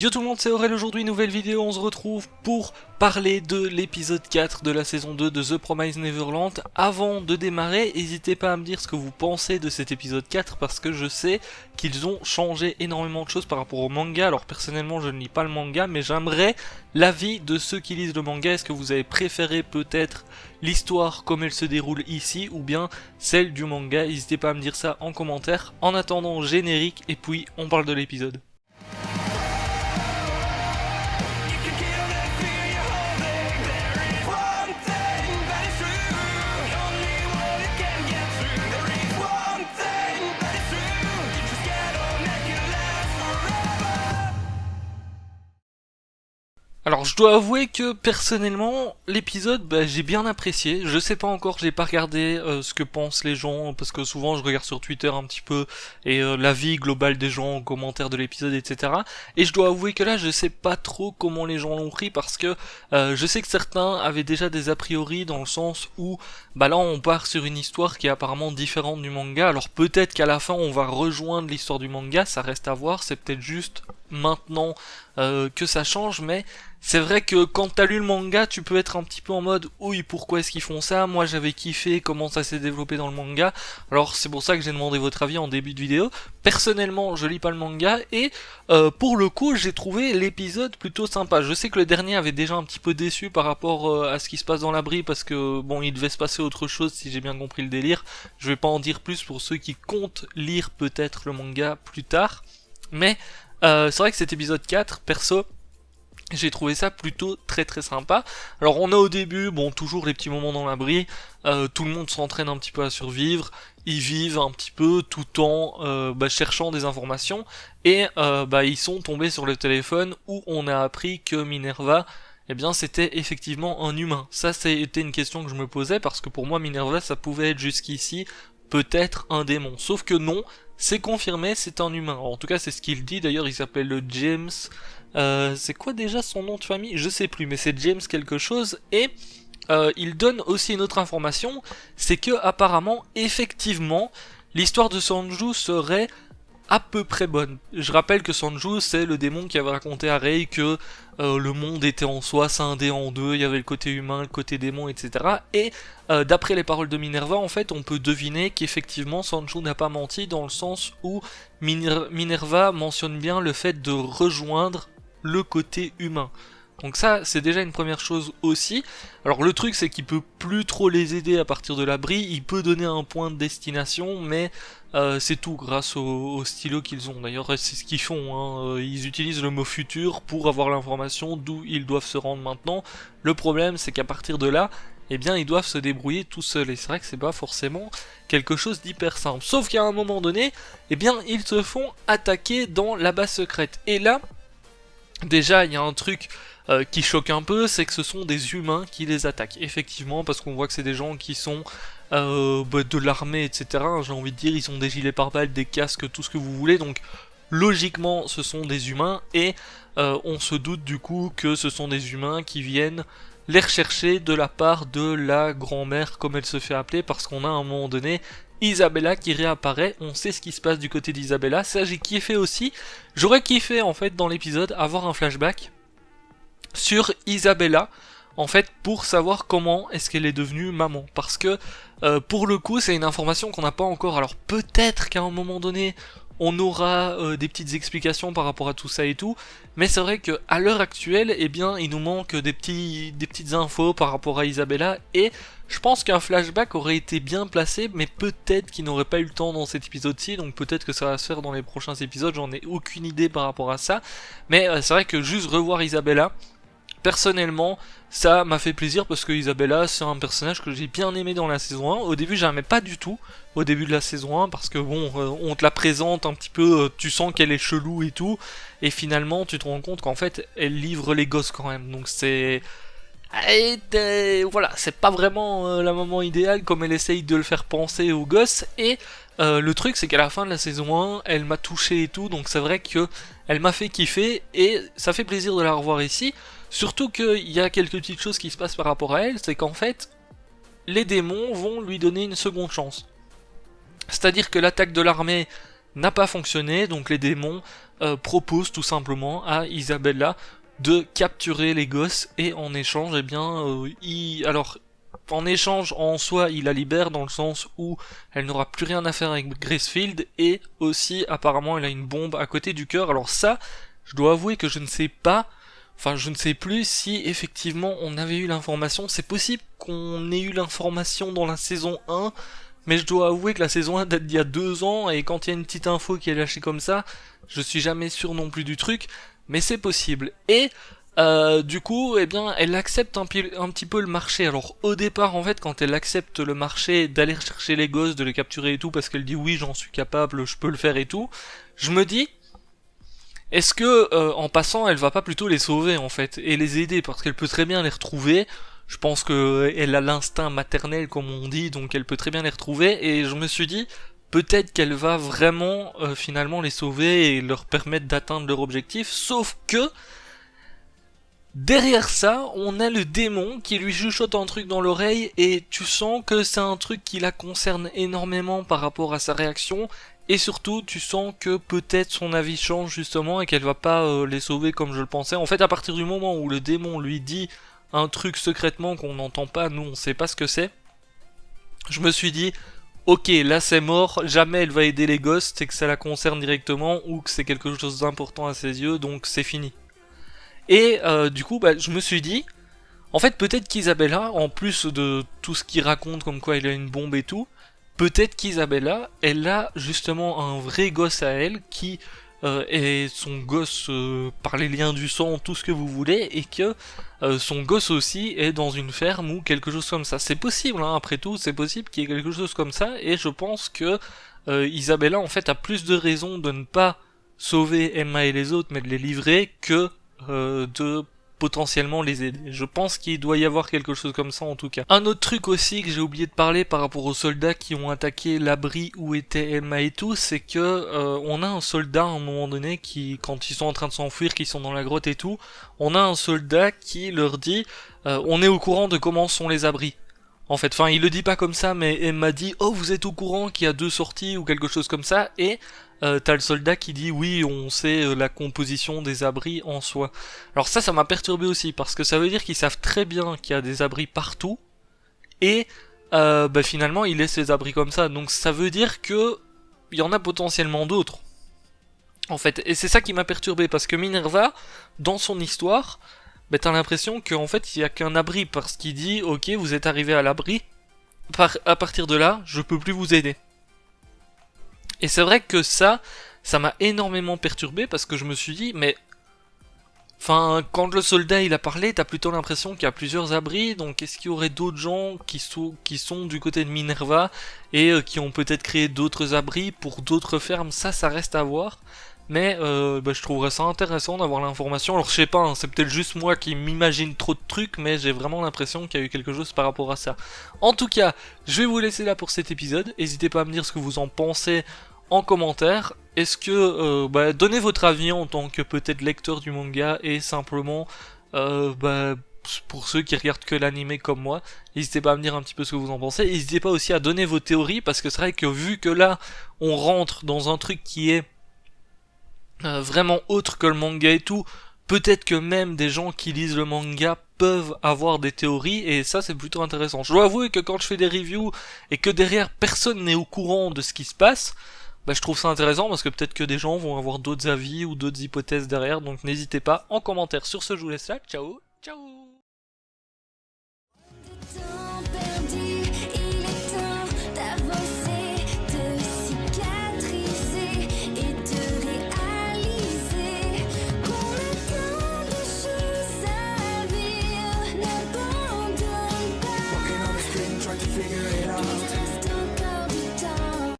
Yo tout le monde, c'est Aurel. Aujourd'hui, nouvelle vidéo, on se retrouve pour parler de l'épisode 4 de la saison 2 de The Promised Neverland. Avant de démarrer, n'hésitez pas à me dire ce que vous pensez de cet épisode 4 parce que je sais qu'ils ont changé énormément de choses par rapport au manga. Alors personnellement, je ne lis pas le manga, mais j'aimerais l'avis de ceux qui lisent le manga. Est-ce que vous avez préféré peut-être l'histoire comme elle se déroule ici ou bien celle du manga? N'hésitez pas à me dire ça en commentaire. En attendant, générique et puis on parle de l'épisode. Alors je dois avouer que personnellement l'épisode j'ai bien apprécié. Je sais pas encore, j'ai pas regardé ce que pensent les gens parce que souvent je regarde sur Twitter un petit peu et l'avis global des gens en commentaire de l'épisode, etc. Et je dois avouer que là je sais pas trop comment les gens l'ont pris parce que je sais que certains avaient déjà des a priori dans le sens où là on part sur une histoire qui est apparemment différente du manga. Alors peut-être qu'à la fin on va rejoindre l'histoire du manga, ça reste à voir, c'est peut-être juste maintenant que ça change, mais c'est vrai que quand t'as lu le manga, tu peux être un petit peu en mode oui, pourquoi est-ce qu'ils font ça? Moi j'avais kiffé comment ça s'est développé dans le manga. Alors c'est pour ça que j'ai demandé votre avis en début de vidéo. Personnellement, je lis pas le manga et pour le coup, j'ai trouvé l'épisode plutôt sympa. Je sais que le dernier avait déjà un petit peu déçu par rapport à ce qui se passe dans l'abri parce que bon, il devait se passer autre chose si j'ai bien compris le délire. Je vais pas en dire plus pour ceux qui comptent lire peut-être le manga plus tard. Mais c'est vrai que cet épisode 4, perso, j'ai trouvé ça plutôt très sympa. Alors on a au début, bon, toujours les petits moments dans l'abri, tout le monde s'entraîne un petit peu à survivre, ils vivent un petit peu tout en cherchant des informations, et ils sont tombés sur le téléphone où on a appris que Minerva, eh bien c'était effectivement un humain. Ça c'était une question que je me posais, parce que pour moi Minerva ça pouvait être jusqu'ici peut-être un démon, sauf que non, c'est confirmé, c'est un humain. Alors, en tout cas c'est ce qu'il dit, d'ailleurs il s'appelle le James... c'est quoi déjà son nom de famille? Je sais plus, mais c'est James quelque chose, et il donne aussi une autre information, c'est que apparemment, effectivement, l'histoire de Sanju serait à peu près bonne. Je rappelle que Sanju, c'est le démon qui avait raconté à Rei que le monde était en soi scindé en deux, il y avait le côté humain, le côté démon, etc. Et d'après les paroles de Minerva, en fait, on peut deviner qu'effectivement Sanju n'a pas menti dans le sens où Minerva mentionne bien le fait de rejoindre le côté humain. Donc ça, c'est déjà une première chose aussi. Alors le truc, c'est qu'il peut plus trop les aider à partir de l'abri, il peut donner un point de destination, mais c'est tout grâce au stylo qu'ils ont. D'ailleurs, c'est ce qu'ils font, hein. Ils utilisent le mot futur pour avoir l'information d'où ils doivent se rendre maintenant. Le problème, c'est qu'à partir de là, eh bien, ils doivent se débrouiller tout seuls. Et c'est vrai que c'est pas forcément quelque chose d'hyper simple. Sauf qu'à un moment donné, eh bien, ils se font attaquer dans la base secrète. Et là, déjà, il y a un truc qui choque un peu, c'est que ce sont des humains qui les attaquent. Effectivement, parce qu'on voit que c'est des gens qui sont de l'armée, etc. J'ai envie de dire, ils ont des gilets pare-balles, des casques, tout ce que vous voulez. Donc, logiquement, ce sont des humains. Et on se doute du coup que ce sont des humains qui viennent les rechercher de la part de la grand-mère, comme elle se fait appeler, parce qu'on a à un moment donné Isabella qui réapparaît, on sait ce qui se passe du côté d'Isabella, ça j'ai kiffé aussi. J'aurais kiffé en fait dans l'épisode avoir un flashback sur Isabella, en fait pour savoir comment est-ce qu'elle est devenue maman, parce que pour le coup c'est une information qu'on n'a pas encore, alors peut-être qu'à un moment donné on aura des petites explications par rapport à tout ça et tout, mais c'est vrai que à l'heure actuelle, eh bien, il nous manque des petites infos par rapport à Isabella, et je pense qu'un flashback aurait été bien placé, mais peut-être qu'il n'aurait pas eu le temps dans cet épisode-ci, donc peut-être que ça va se faire dans les prochains épisodes, j'en ai aucune idée par rapport à ça, mais c'est vrai que juste revoir Isabella, personnellement, ça m'a fait plaisir parce que Isabella, c'est un personnage que j'ai bien aimé dans la saison 1. Au début, j'aimais pas du tout au début de la saison 1 parce que bon, on te la présente un petit peu, tu sens qu'elle est chelou et tout, et finalement, tu te rends compte qu'en fait, elle livre les gosses quand même. Donc c'est voilà, c'est pas vraiment la maman idéale comme elle essaye de le faire penser aux gosses. Et le truc, c'est qu'à la fin de la saison 1, elle m'a touché et tout, donc c'est vrai que elle m'a fait kiffer et ça fait plaisir de la revoir ici. Surtout qu'il y a quelques petites choses qui se passent par rapport à elle, c'est qu'en fait, les démons vont lui donner une seconde chance. C'est-à-dire que l'attaque de l'armée, n'a pas fonctionné, donc les démons proposent tout simplement à Isabella de capturer les gosses, et en échange, eh bien, alors, en échange, en soi, il la libère dans le sens où elle n'aura plus rien à faire avec Gracefield, et aussi, apparemment, elle a une bombe à côté du cœur. Alors ça, je dois avouer que je ne sais pas, enfin, je ne sais plus si effectivement on avait eu l'information. C'est possible qu'on ait eu l'information dans la saison 1, mais je dois avouer que la saison 1 date d'il y a 2 ans, et quand il y a une petite info qui est lâchée comme ça, je suis jamais sûr non plus du truc, mais c'est possible. Et du coup, eh bien, elle accepte un petit peu le marché. Alors, au départ, en fait, quand elle accepte le marché d'aller chercher les gosses, de les capturer et tout, parce qu'elle dit oui, j'en suis capable, je peux le faire et tout, je me dis, est-ce que, en passant, elle va pas plutôt les sauver, en fait, et les aider, parce qu'elle peut très bien les retrouver. Je pense que elle a l'instinct maternel, comme on dit, donc elle peut très bien les retrouver, et je me suis dit, peut-être qu'elle va vraiment, finalement, les sauver et leur permettre d'atteindre leur objectif, sauf que, derrière ça, on a le démon qui lui chuchote un truc dans l'oreille, et tu sens que c'est un truc qui la concerne énormément par rapport à sa réaction, et surtout tu sens que peut-être son avis change justement et qu'elle va pas les sauver comme je le pensais. En fait, à partir du moment où le démon lui dit un truc secrètement qu'on n'entend pas, nous on sait pas ce que c'est, je me suis dit, ok, là c'est mort, jamais elle va aider les gosses, c'est que ça la concerne directement ou que c'est quelque chose d'important à ses yeux, donc c'est fini. Et du coup, bah, je me suis dit, en fait, peut-être qu'Isabella, en plus de tout ce qu'il raconte, comme quoi il a une bombe et tout, peut-être qu'Isabella, elle a justement un vrai gosse à elle, qui est son gosse par les liens du sang, tout ce que vous voulez, et que son gosse aussi est dans une ferme ou quelque chose comme ça. C'est possible, hein, après tout, c'est possible qu'il y ait quelque chose comme ça, et je pense que Isabella, en fait, a plus de raisons de ne pas sauver Emma et les autres, mais de les livrer, que de potentiellement les aider. Je pense qu'il doit y avoir quelque chose comme ça en tout cas. Un autre truc aussi que j'ai oublié de parler par rapport aux soldats qui ont attaqué l'abri où était Emma et tout, c'est que on a un soldat à un moment donné qui, quand ils sont en train de s'enfuir, qu'ils sont dans la grotte et tout, on a un soldat qui leur dit on est au courant de comment sont les abris. En fait, enfin, il le dit pas comme ça, mais Emma dit oh vous êtes au courant qu'il y a 2 sorties ou quelque chose comme ça, et t'as le soldat qui dit oui on sait la composition des abris en soi. Alors ça m'a perturbé aussi, parce que ça veut dire qu'ils savent très bien qu'il y a des abris partout, et bah, finalement ils laissent les abris comme ça, donc ça veut dire que il y en a potentiellement d'autres. En fait, et c'est ça qui m'a perturbé, parce que Minerva, dans son histoire, bah, t'as l'impression qu'en fait il y a qu'un abri, parce qu'il dit ok vous êtes arrivé à l'abri, à partir de là je peux plus vous aider. Et c'est vrai que ça m'a énormément perturbé, parce que je me suis dit, mais... Enfin, quand le soldat il a parlé, t'as plutôt l'impression qu'il y a plusieurs abris, donc est-ce qu'il y aurait d'autres gens qui sont du côté de Minerva, et qui ont peut-être créé d'autres abris pour d'autres fermes, ça reste à voir. Mais bah, je trouverais ça intéressant d'avoir l'information. Alors je sais pas, hein, c'est peut-être juste moi qui m'imagine trop de trucs, mais j'ai vraiment l'impression qu'il y a eu quelque chose par rapport à ça. En tout cas, je vais vous laisser là pour cet épisode. N'hésitez pas à me dire ce que vous en pensez en commentaire. Est-ce que bah, donnez votre avis en tant que peut-être lecteur du manga, et simplement bah, pour ceux qui regardent que l'anime comme moi, n'hésitez pas à me dire un petit peu ce que vous en pensez. N'hésitez pas aussi à donner vos théories, parce que c'est vrai que vu que là on rentre dans un truc qui est vraiment autre que le manga et tout, peut-être que même des gens qui lisent le manga peuvent avoir des théories, et ça c'est plutôt intéressant. Je dois avouer que quand je fais des reviews et que derrière personne n'est au courant de ce qui se passe, bah, je trouve ça intéressant, parce que peut-être que des gens vont avoir d'autres avis ou d'autres hypothèses derrière, donc n'hésitez pas en commentaire. Sur ce, je vous laisse là, ciao, ciao.